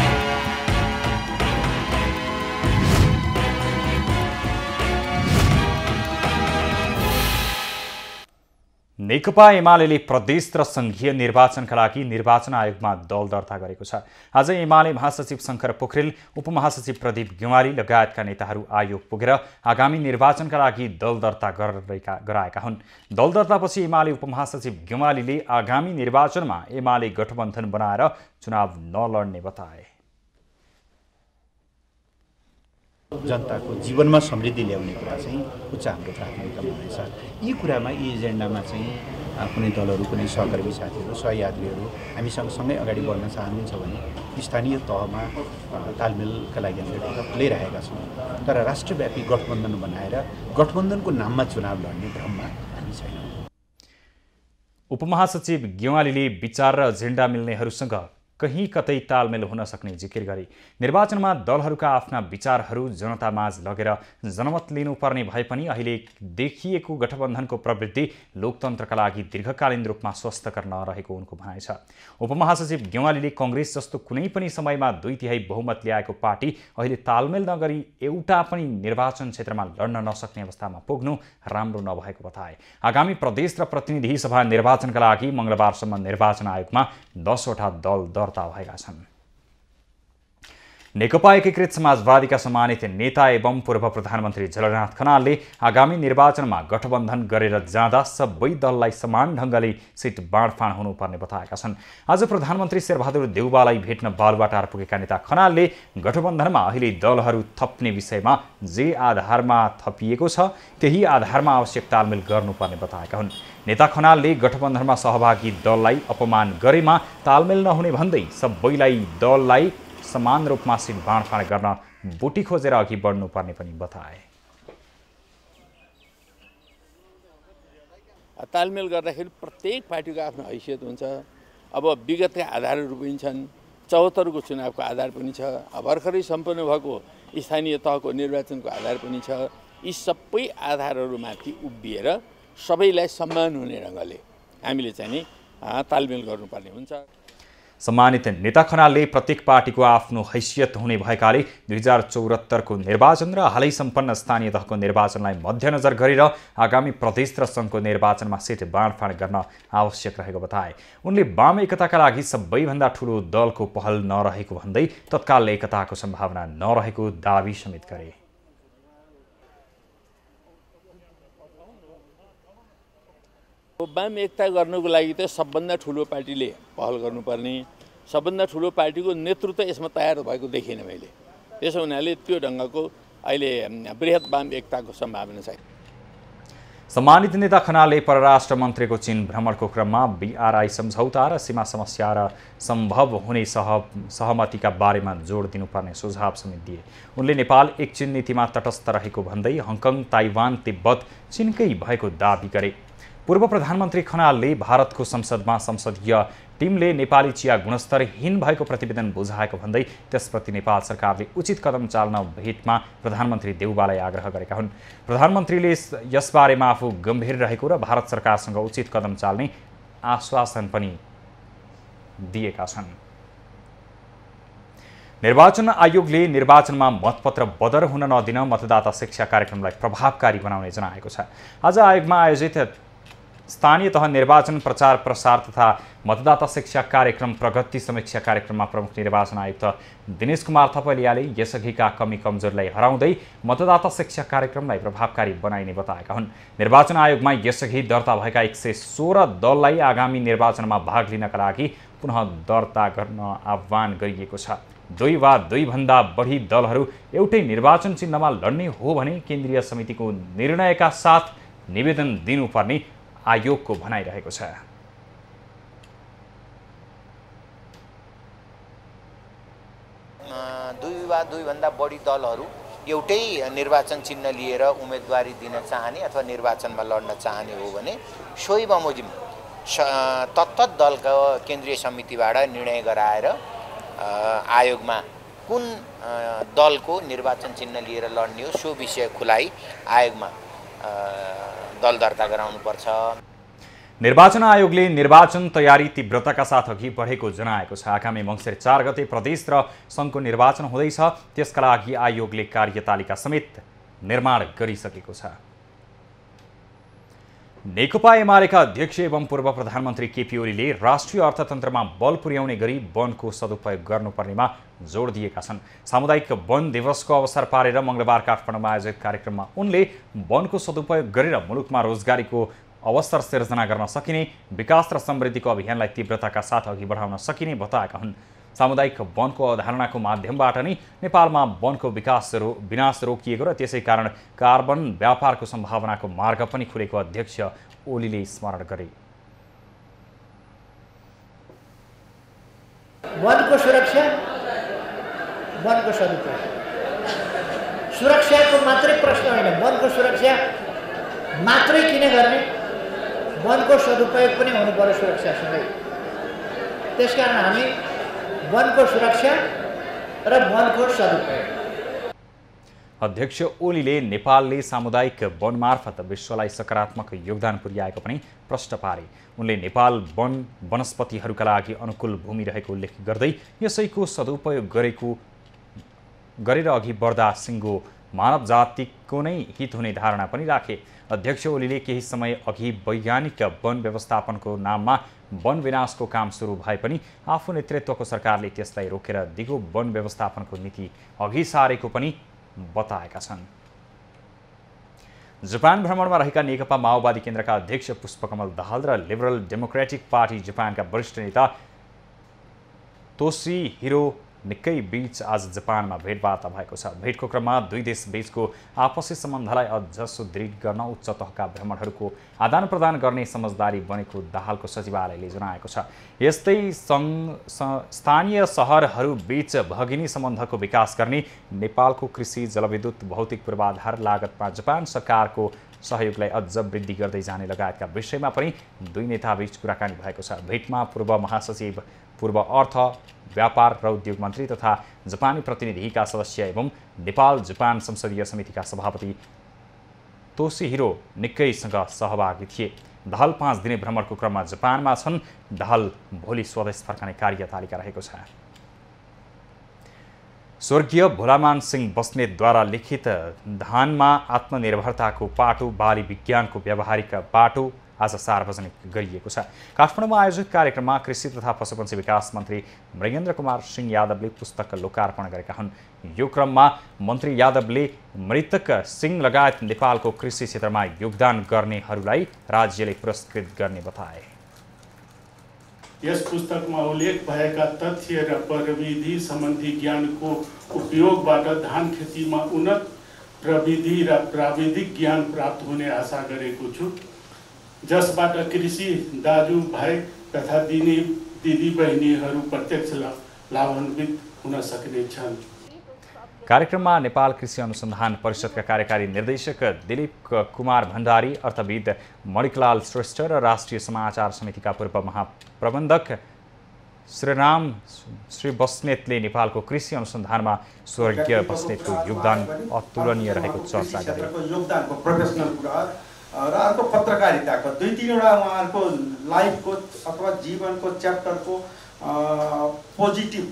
नेकपा एमाले प्रदेश र संघीय निर्वाचनका लागि निर्वाचन आयोगमा दल दर्ता गरेको छ। आज एमाले महासचिव शङ्कर पोखरेल, उपमहासचिव प्रदीप गेवाली लगायतका नेताहरू आयोग पुगेर आगामी निर्वाचनका लागि दल दर्ता गराएका हुन्। दल दर्तापछि एमाले उपमहासचिव गेवालीले आगामी निर्वाचनमा एमाले गठबन्धन बनाएर चुनाव नलड्ने बताए। जनताको जीवनमा समृद्धि ल्याउने कुरा चाहिँ उच्च हाम्रो प्राथमिकता हुनेछ। यी कुरामा, यी एजेन्डामा चाहिँ कुनै दलहरू, कुनै सहकर्मी साथीहरू, सहयात्रीहरू हामीसँग सँगै अगाडि बढ्न चाहनुहुन्छ भने स्थानीय तहमा तालमेलका लागि हामीले ढोका खुलाइरहेका छौँ। तर राष्ट्रव्यापी गठबन्धन बनाएर गठबन्धनको नाममा चुनाव लड्ने भ्रममा हामी छैनौँ। उपमहासचिव गेवालीले विचार र एजेन्डा मिल्नेहरूसँग कहीँ कतै तालमेल हुन सक्ने जिकिर गरे। निर्वाचनमा दलहरूका आफ्ना विचारहरू जनतामाझ लगेर जनमत लिनुपर्ने भए पनि अहिले देखिएको गठबन्धनको प्रवृत्ति लोकतन्त्रका लागि दीर्घकालीन रूपमा स्वस्थकर नरहेको उनको भनाइ छ। उपमहासचिव गेवालीले कांग्रेस जस्तो कुनै पनि समयमा 2/3 बहुमत ल्याएको पार्टी अहिले तालमेल नगरी एउटा पनि निर्वाचन क्षेत्रमा लड्न नसक्ने अवस्थामा पुग्नु राम्रो नभएको बताए। आगामी प्रदेश र प्रतिनिधि सभा निर्वाचनका लागि मंगलबारसम्म निर्वाचन आयोगमा 10 वटा दल दर्ता भएका छन्। नेकपा एकीकृत समाजवादीका सम्मानित नेता एवं पूर्व प्रधानमन्त्री झलनाथ खनालले आगामी निर्वाचनमा गठबन्धन गरेर जाँदा सबै दललाई समान ढङ्गले सिट बाँडफाँड हुनुपर्ने बताएका छन्। आज प्रधानमन्त्री शेरबहादुर देउवालाई भेट्न बालुवाटार पुगेका नेता खनालले गठबन्धनमा अहिले दलहरू थप्ने विषयमा जे आधारमा थपिएको छ त्यही आधारमा आवश्यक तालमेल गर्नुपर्ने बताएका हुन्। नेता खनालले गठबन्धनमा सहभागी दललाई अपमान गरेमा तालमेल नहुने भन्दै सबैलाई दललाई समान रूपमा सिट बाँडफाँड गर्न बुटी खोजेर अघि बढ्नुपर्ने पनि बताए। तालमेल गर्दाखेरि प्रत्येक पार्टीको आफ्नो हैसियत हुन्छ। अब विगतका आधारहरू पनि छन्, 74 को चुनावको आधार पनि छ, भर्खरै सम्पन्न भएको स्थानीय तहको निर्वाचनको आधार पनि छ। यी सबै आधारहरूमाथि उभिएर सबैलाई सम्मान हुने ढङ्गले हामीले चाहिँ नि तालमेल गर्नुपर्ने हुन्छ। सम्मानित नेता खनालले प्रत्येक पार्टीको आफ्नो हैसियत हुने भएकाले 2074 को निर्वाचन र हालै सम्पन्न स्थानीय तहको निर्वाचनलाई मध्यनजर गरेर आगामी प्रदेश र सङ्घको निर्वाचनमा सिट बाँडफाँड गर्न आवश्यक रहेको बताए। उनले वाम एकताका लागि सबैभन्दा ठूलो दलको पहल नरहेको भन्दै तत्काल एकताको सम्भावना नरहेको दावी समेत गरे। वाम एकता गर्नुको लागि त सबभन्दा ठुलो पार्टीले पहल गर्नुपर्ने, सबभन्दा ठुलो पार्टीको नेतृत्व यसमा तयार भएको देखिनँ मैले। त्यसो हुनाले त्यो ढङ्गको अहिले बृहत वाम एकताको सम्भावना छ। सम्मानित नेता खनालले परराष्ट्र मन्त्रीको चीन भ्रमणको क्रममा BRI सम्झौता र सीमा समस्या र सम्भव हुने सहमतिका बारेमा जोड दिनुपर्ने सुझाव समेत दिए। उनले नेपाल एक चीन नीतिमा तटस्थ रहेको भन्दै हङकङ, ताइवान, तिब्बत चीनकै भएको दावी गरे। पूर्व प्रधानमन्त्री खनालले भारतको संसदमा संसदीय टिमले नेपाली चिया गुणस्तरहीन भएको प्रतिवेदन बुझाएको भन्दै त्यसप्रति नेपाल सरकारले उचित कदम चाल्न भेटमा प्रधानमन्त्री देउबालाई आग्रह गरेका हुन्। प्रधानमन्त्रीले यसबारेमा आफू गम्भीर रहेको र भारत सरकारसँग उचित कदम चाल्ने आश्वासन पनि दिएका छन्। निर्वाचन आयोगले निर्वाचनमा मतपत्र बदर हुन नदिन मतदाता शिक्षा कार्यक्रमलाई प्रभावकारी बनाउने जनाएको छ। आज आयोगमा आयोजित स्थानीय तह निर्वाचन प्रचार प्रसार तथा मतदाता शिक्षा कार्यक्रम प्रगति समीक्षा कार्यक्रममा प्रमुख निर्वाचन आयुक्त दिनेश कुमार थपलियाले यसअघिका कमी कमजोरलाई हराउँदै मतदाता शिक्षा कार्यक्रमलाई प्रभावकारी बनाइने बताएका हुन्। निर्वाचन आयोगमा यसअघि दर्ता भएका 116 दललाई आगामी निर्वाचनमा भाग लिनका लागि पुनः दर्ता गर्न आह्वान गरिएको छ। 2 वा 2 भन्दा बढी दलहरू एउटै निर्वाचन चिन्हमा लड्ने हो भने केन्द्रीय समितिको निर्णयका साथ निवेदन दिनुपर्ने आयोगको भनाइरहेको छ। दुई वा 2 भन्दा बढी दलहरू एउटै निर्वाचन चिन्ह लिएर उम्मेदवारी दिन चाहने अथवा निर्वाचनमा लड्न चाहने हो भने सोही बमोजिम तत्त दलको केन्द्रीय समितिबाट निर्णय गराएर आयोगमा कुन दलको निर्वाचन चिन्ह लिएर लड्ने हो सो विषय खुलाई आयोगमा दल दर्ता गराउनुपर्छ। निर्वाचन आयोगले निर्वाचन तयारी तीव्रताका साथ अघि बढेको जनाएको छ। आगामी मङ्सिर 4 गते प्रदेश र सङ्घको निर्वाचन हुँदैछ। त्यसका लागि आयोगले कार्यतालिका समेत निर्माण गरिसकेको छ। नेकपा एमालेका अध्यक्ष एवं पूर्व प्रधानमन्त्री केपी ओलीले राष्ट्रिय अर्थतन्त्रमा बल पुर्याउने गरी वनको सदुपयोग गर्नुपर्नेमा जोड दिएका छन्। सामुदायिक वन दिवसको अवसर पारेर मङ्गलबार काठमाडौँमा आयोजित कार्यक्रममा उनले वनको सदुपयोग गरेर मुलुकमा रोजगारीको अवसर सिर्जना गर्न सकिने, विकास र समृद्धिको अभियानलाई तीव्रताका साथ अघि बढाउन सकिने बताएका हुन्। सामुदायिक वनको अवधारणाको माध्यमबाट नै नेपालमा वनको विनाश रोकिएको र त्यसै कारण कार्बन व्यापारको सम्भावनाको मार्ग पनि खुलेको अध्यक्ष ओलीले स्मरण गरे। वनको सुरक्षा, वनको सदुपयोग, सुरक्षाको मात्रै प्रश्न होइन, वनको सुरक्षा मात्रै किन गर्ने, वनको सदुपयोग पनि हुनु पर्यो सुरक्षासँगै। त्यसकारण हामी वनको सुरक्षा र वनको सदुपयोग। अध्यक्ष ओलीले नेपालले सामुदायिक वन मार्फत विश्वलाई सकारात्मक योगदान पुर्याएको पनि प्रश्न पारे। उनले नेपाल वन वनस्पतिहरूका लागि अनुकूल भूमि रहेको उल्लेख गर्दै यसैको सदुपयोग गरेर अघि बढ्दा सिङ्गो मानव जातिको नै हित हुने धारणा पनि राखे। अध्यक्ष ओलीले केही समय अघि वैज्ञानिक वन व्यवस्थापनको नाममा वन विनाशको काम सुरु भए पनि आफू नेतृत्वको सरकारले त्यसलाई रोकेर दिगो वन व्यवस्थापनको नीति अघि सारेको पनि बताएका छन्। जापान भ्रमणमा रहेका नेकपा माओवादी केन्द्रका अध्यक्ष पुष्पकमल दाहाल र लिबरल डेमोक्रेटिक पार्टी जापानका वरिष्ठ नेता तोसिहिरो निकै बीच आज जापानमा भेटवार्ता भएको छ। भेटको क्रममा दुई देश बीचको आपसी सम्बन्धलाई अझ सुदृढ गर्न उच्च तहका भ्रमणहरूको आदान प्रदान गर्ने समझदारी बनेको दाहालको सचिवालयले जनाएको छ। यस्तै स्थानीय सहरहरू बीच भगिनी सम्बन्धको विकास गर्ने, नेपालको कृषि, जलविद्युत, भौतिक पूर्वाधार लागतमा जापान सरकारको सहयोगलाई अझ वृद्धि गर्दै जाने लगायतका विषयमा पनि दुई नेताबीच कुराकानी भएको छ। भेटमा पूर्व महासचिव, पूर्व अर्थ, व्यापार र उद्योग मन्त्री तथा जापानी प्रतिनिधिका सदस्य एवं नेपाल जापान संसदीय समितिका सभापति तोसिहिरो निक्कैसँग सहभागी थिए। दाहाल 5 दिने भ्रमणको क्रममा जापानमा छन्। दाहाल भोलि स्वदेश फर्कने कार्यतालिका रहेको छ। स्वर्गीय भोलामान सिंह बस्नेतद्वारा लिखित धानमा आत्मनिर्भरताको पाटो, बाली विज्ञानको व्यावहारिक पाटो आज सार्वजनिक गरिएको छ। काठमाडौँमा आयोजित कार्यक्रममा कृषि तथा पशुपन्छी विकास मन्त्री मृगेन्द्र कुमार सिंह यादवले पुस्तक लोकार्पण गरेका हुन्। यो क्रममा मन्त्री यादवले मृतक सिंह लगायत नेपालको कृषि क्षेत्रमा योगदान गर्नेहरूलाई राज्यले पुरस्कृत गर्ने बताए। यस पुस्तकमा उल्लेख भएका तथ्य र प्रविधि सम्बन्धी ज्ञानको उपयोगबाट धान खेतीमा उन्नत प्रविधि र प्राविधिक ज्ञान प्राप्त हुने आशा गरेको छु, जसबाट कृषि दाजुभाइ तथा दिदी बहिनीहरू प्रत्यक्ष लाभान्वित हुन सक्नेछन्। कार्यक्रममा नेपाल कृषि अनुसन्धान परिषदका कार्यकारी निर्देशक दिलीप कुमार भण्डारी, अर्थविद मणिकलाल श्रेष्ठ र राष्ट्रिय समाचार समितिका पूर्व महाप्रबन्धक श्री बस्नेतले नेपालको कृषि अनुसन्धानमा स्वर्गीय बस्नेतको योगदान अतुलनीय रहेको चर्चा गरे। योगदानको प्रोफेसनल कुरा र अर्को पत्रकारिताको 2-3 उहाँहरूको लाइफको अथवा जीवनको च्याप्टरको पोजिटिभ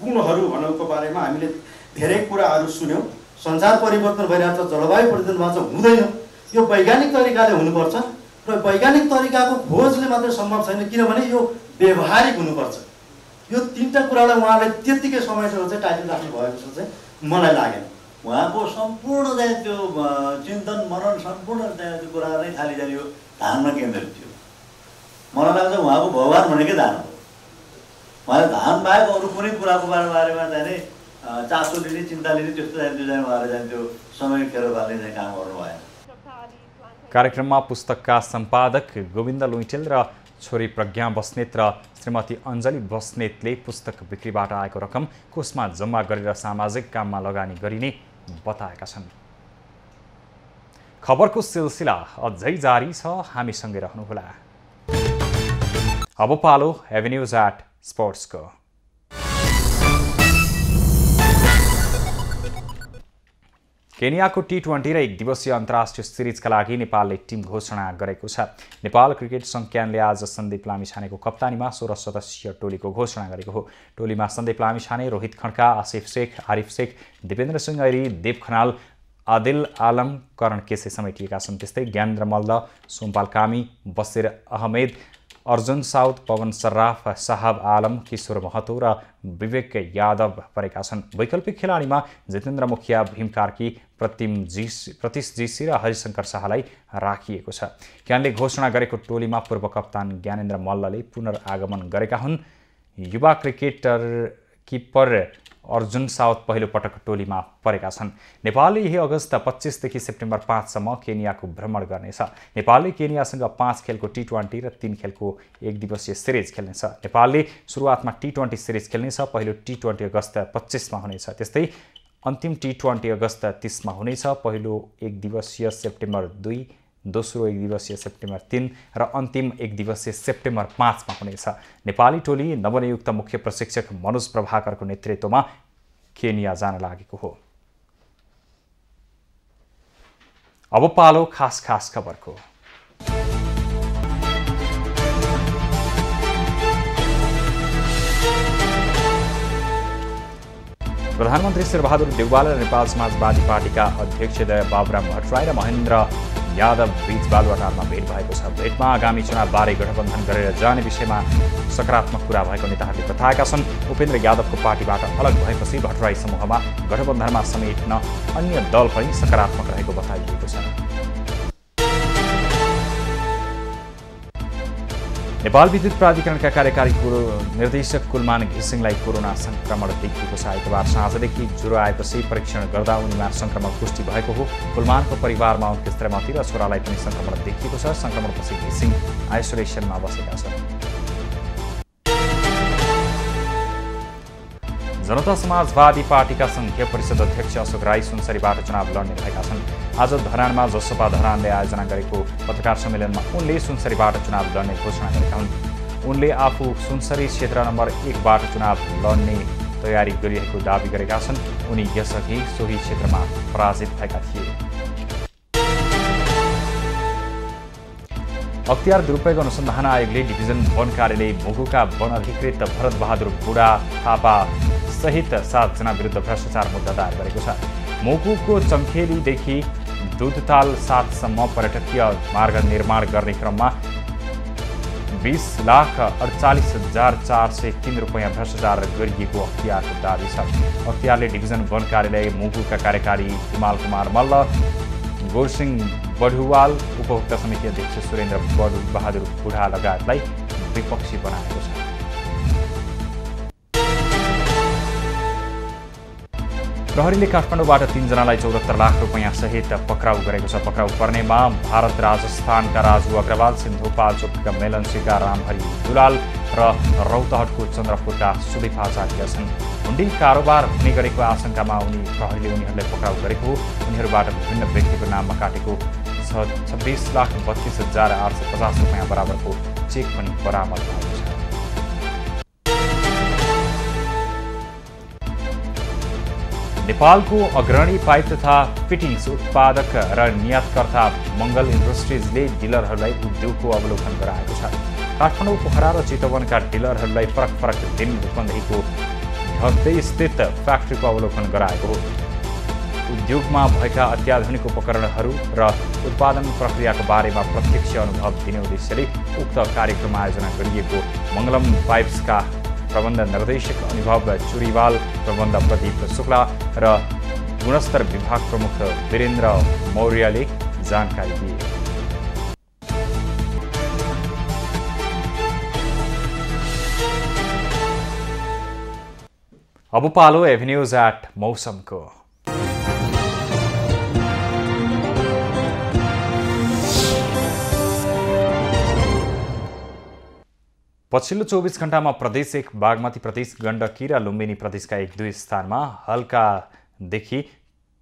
गुणहरू भन्नुको बारेमा हामीले धेरै कुराहरू सुन्यौँ। संसार परिवर्तन भइरहेछ, जलवायु परिवर्तन भएको छ, हुँदैन। यो वैज्ञानिक तरिकाले हुनुपर्छ र वैज्ञानिक तरिकाको खोजले मात्रै सम्भव छैन, किनभने यो व्यवहारिक हुनुपर्छ। यो 3टा कुरालाई उहाँले त्यतिकै समयसम्म चाहिँ टाइटल राख्नु भएको जस्तो चाहिँ मलाई लागेन। उहाँको सम्पूर्ण चाहिँ त्यो चिन्तन मनन सम्पूर्ण चाहिँ त्यो कुरा नै खालि चाहिँ यो धानमा केन्द्रित थियो। मलाई लाग्छ उहाँको भगवान भनेकै धान हो। उहाँले धान बाहेक अरू कुनै कुराको बारेमा चाहिँ नि चासो लिने, चिन्ता लिने त्यस्तो चाहिँ त्यो चाहिँ उहाँले चाहिँ त्यो समय खेर फाल्ने चाहिँ काम गर्नु भएन। कार्यक्रममा पुस्तकका सम्पादक गोविन्द लुइटेल र छोरी प्रज्ञा बस्नेत र श्रीमती अञ्जली बस्नेतले पुस्तक बिक्रीबाट आएको रकम कोषमा जम्मा गरेर सामाजिक काममा लगानी गरिने बताएका छन्। खबरको सिलसिला अझै जारी छ, हामीसँगै रहनुहोला। अब पालो एभेन्यूज एट स्पोर्ट्सको। केनियाको T20 र 1 दिवसीय अन्तर्राष्ट्रिय सिरिजका लागि नेपालले टिम घोषणा गरेको छ। नेपाल क्रिकेट संज्ञानले आज सन्दीप लामिछानेको कप्तानीमा 16 सदस्यीय टोलीको घोषणा गरेको हो। टोलीमा सन्दीप लामिछाने, रोहित खड्का, आसिफ शेख, आरिफ शेख, दिपेन्द्र सिंह ऐरी, देव खनाल, आदिल आलम, करण केसे समेटिएका छन्। त्यस्तै ज्ञानेन्द्र मल्ल, सोमपाल कामी, बसिर अहमेद, अर्जुन साउद, पवन सर्राफ, साहब आलम, किशोर महतो र विवेक यादव परेका छन्। वैकल्पिक खेलाडीमा जितेन्द्र मुखिया, भीम कार्की, प्रतीश जीसी र हरिशंकर शाहलाई राखिएको छ। क्यानले घोषणा गरेको टोलीमा पूर्व कप्तान ज्ञानेन्द्र मल्लले पुनरागमन गरेका हुन्। युवा क्रिकेटर किपर अर्जुन साउद पहिलो पटक टोलीमा परेका छन्। नेपालले यही अगस्त 25 देखि सेप्टेम्बर 5 सम्म केनियाको भ्रमण गर्नेछ। नेपालले केनियासँग 5 खेलको T20 र 3 खेलको 1 दिवसीय सिरिज खेल्नेछ। नेपालले सुरुवातमा T20 सिरिज खेल्नेछ। पहिलो T20 अगस्त 25 मा हुनेछ। त्यस्तै अन्तिम T20 अगस्त 30 मा हुनेछ। पहिलो 1 दिवसीय सेप्टेम्बर 2, दोस्रो 1 दिवसीय सेप्टेम्बर 3 र अन्तिम 1 दिवसीय सेप्टेम्बर 5 मा हुनेछ। नेपाली टोली नवनियुक्त मुख्य प्रशिक्षक मनोज प्रभाकरको नेतृत्वमा केनिया जान लागेको हो। अब पालो खास खबरको। प्रधानमन्त्री शेरबहादुर देउवाल र नेपाल समाजवादी पार्टीका अध्यक्ष बाबुराम भट्टराई र महेन्द्र यादव बीच बालुवाटारमा भेट भएको छ। भेटमा आगामी चुनावबारे गठबन्धन गरेर जाने विषयमा सकारात्मक कुरा भएको नेताहरूले बताएका छन्। उपेन्द्र यादवको पार्टीबाट अलग भएपछि भट्टराई समूहमा गठबन्धनमा समेट्न अन्य दल पनि सकारात्मक रहेको बताइएको छ। नेपाल विद्युत प्राधिकरणका कार्यकारी निर्देशक कुलमान घिसिङलाई कोरोना संक्रमण देखिएको छ। आइतबार साँझदेखि ज्वरो आएपछि परीक्षण गर्दा उनीमा संक्रमण पुष्टि भएको हो। कुलमानको परिवारमा उनकी श्रीमती र छोरालाई पनि संक्रमण देखिएको छ। संक्रमणपछि घिसिङ आइसोलेसनमा बसेका छन्। जनता समाजवादी पार्टीका संघीय परिषद अध्यक्ष अशोक राई सुनसरीबाट चुनाव लड्ने भएका छन्। आज धरानमा जसपा धरानले आयोजना गरेको पत्रकार सम्मेलनमा उनले सुनसरीबाट चुनाव लड्ने घोषणा गरेका हुन्। उनले आफू सुनसरी क्षेत्र नम्बर 1 बाट चुनाव लड्ने तयारी गरिरहेको दावी गरेका छन्। उनी यसअघि सोही क्षेत्रमा पराजित भएका थिए। अख्तियार दुरुपयोग अनुसन्धान आयोगले डिभिजन वन कार्यालय मुगुका वन अधिकृत भरत बहादुर बुढा थापा सहित 7 जना विरुद्ध भ्रष्टाचार मुद्दा दायर गरेको छ। मुगुको चम्खेलीदेखि दुधताल 7 सम्म पर्यटकीय मार्ग निर्माण गर्ने क्रममा 20,48,403 रुपैयाँ भ्रष्टाचार गरिएको अख्तियारको दावी छ। अख्तियारले डिभिजन वन कार्यालय मुगुका कार्यकारी हिमाल कुमार मल्ल, गोरसिंह बढुवाल, उपभोक्ता समिति अध्यक्ष सुरेन्द्र बहादुर बुढा लगायतलाई विपक्षी बनाएको छ। प्रहरीले काठमाडौँबाट 3 जनालाई 74 लाख रुपैयाँ सहित पक्राउ गरेको छ। पक्राउ पर्नेमा भारत राजस्थानका राजु अग्रवाल, सिन्धुपाल्चोकका मेलन सिंह, रामहरि दुलाल र रौतहटको चन्द्रपुरका सुदीप आचार्य छन्। हुन्डी कारोबार हुने गरेको आशंकामा प्रहरीले उनीहरूलाई पक्राउ गरेको हो। उनीहरूबाट विभिन्न व्यक्तिको नाममा काटेको 26,32,850 रुपियाँ बराबरको चेक पनि बरामद भएको छ। नेपालको अग्रणी पाइप तथा फिटिङ्स उत्पादक र निर्यातकर्ता मङ्गल इन्डस्ट्रिजले डिलरहरूलाई उद्योगको अवलोकन गराएको छ। काठमाडौँ, पोखरा र चितवनका डिलरहरूलाई फरक फरक दिन रूपन्देहीको स्थित फ्याक्ट्रीको अवलोकन गराएको हो। उद्योगमा भएका अत्याधुनिक उपकरणहरू र उत्पादन प्रक्रियाको बारेमा प्रत्यक्ष अनुभव दिने उद्देश्यले उक्त कार्यक्रम आयोजना गरिएको मङ्गलम पाइप्सका प्रबन्ध निर्देशक अनुभव चुरीवाल, प्रबन्ध प्रदीप शुक्ला र गुणस्तर विभाग प्रमुख वीरेन्द्र मौर्यले जानकारी दिए। अब पालो एभिन्यूज एट मौसमको। पछिल्लो 24 घण्टामा प्रदेश 1 बागमती प्रदेश गण्डकी र लुम्बिनी प्रदेशका 1-2 स्थानमा हल्कादेखि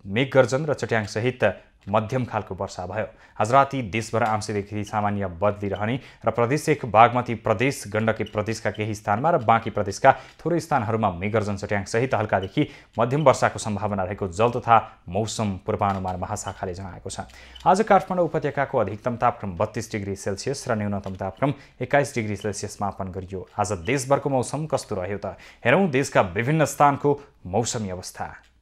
मेघगर्जन र चट्याङसहित मध्यम खालको वर्षा भयो। आज राति देशभर आंशिकदेखि सामान्य बदली रहने र प्रदेश 1 बागमती प्रदेश गण्डकी प्रदेशका केही स्थानमा र बाँकी प्रदेशका थोरै स्थानहरूमा मेघगर्जन चट्याङसहित हल्कादेखि मध्यम वर्षाको सम्भावना रहेको जल तथा मौसम पूर्वानुमान महाशाखाले जनाएको छ। आज काठमाडौँ उपत्यकाको अधिकतम तापक्रम 32 डिग्री सेल्सियस र न्यूनतम तापक्रम 21 डिग्री सेल्सियस मापन गरियो। आज देशभरको मौसम कस्तो रह्यो त हेरौँ देशका विभिन्न स्थानको मौसमी अवस्था।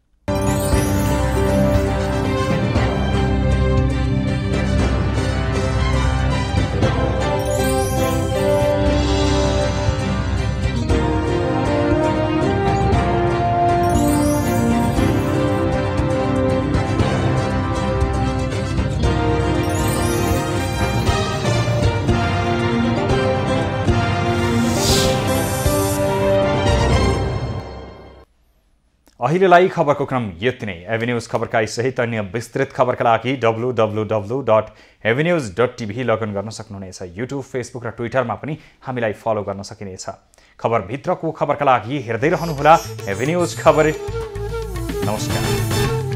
अहिलेलाई खबरको क्रम यति नै। एभिन्यूज खबरका सहित अन्य विस्तृत खबरका लागि www.avenews.tv लगइन गर्न सक्नुहुनेछ। युट्युब, फेसबुक र ट्विटरमा पनि हामीलाई फलो गर्न सकिनेछ। खबरभित्रको खबरका लागि हेर्दै रहनुहोला एभिन्यूज खबर। नमस्कार।